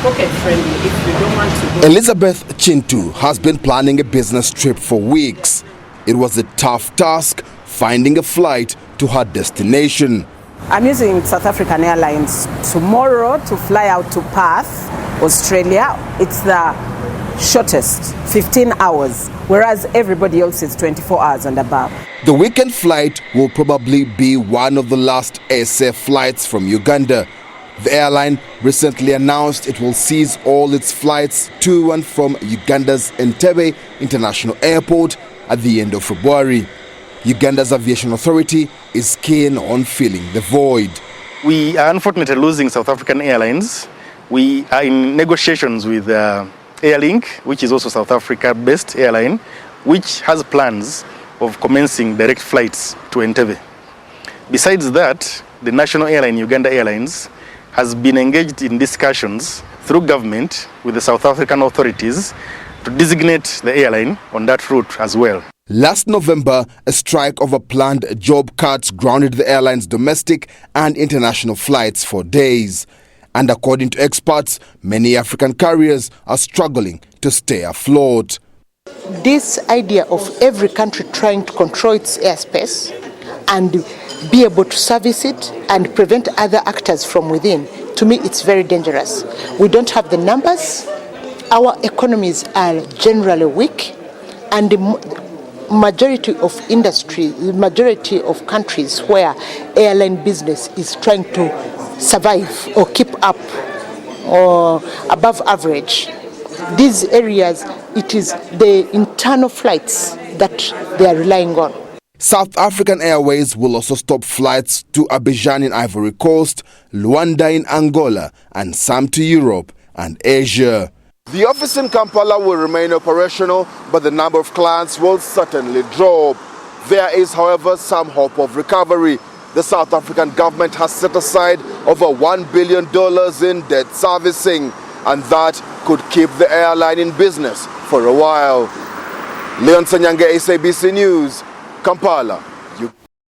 pocket friendly if you don't want to go. Elizabeth Chintu has been planning a business trip for weeks. It was a tough task finding a flight to her destination. I'm using South African Airlines tomorrow to fly out to Perth, Australia. It's the shortest, 15 hours, whereas everybody else is 24 hours and above. The weekend flight will probably be one of the last airsafe flights from Uganda. The airline recently announced it will cease all its flights to and from Uganda's Entebbe International Airport at the end of February. Uganda's aviation authority is keen on filling the void. We are unfortunately losing South African Airlines. We are in negotiations with Airlink, which is also South Africa-based airline, which has plans of commencing direct flights to Entebbe. Besides that, the national airline, Uganda Airlines, has been engaged in discussions through government with the South African authorities to designate the airline on that route as well. Last November, a strike over planned job cuts grounded the airline's domestic and international flights for days. And according to experts, many African carriers are struggling to stay afloat. This idea of every country trying to control its airspace and be able to service it and prevent other actors from within, to me it's very dangerous. We don't have the numbers, our economies are generally weak, and the majority of industry, the majority of countries where airline business is trying to survive or keep up or above average, these areas, it is the internal flights that they are relying on. South African Airways will also stop flights to Abidjan in Ivory Coast, Luanda in Angola, and some to Europe and Asia. The office in Kampala will remain operational, but the number of clients will certainly drop. There is, however, some hope of recovery. The South African government has set aside over $1 billion in debt servicing, and that could keep the airline in business for a while. Ssenyange, SABC News, Kampala.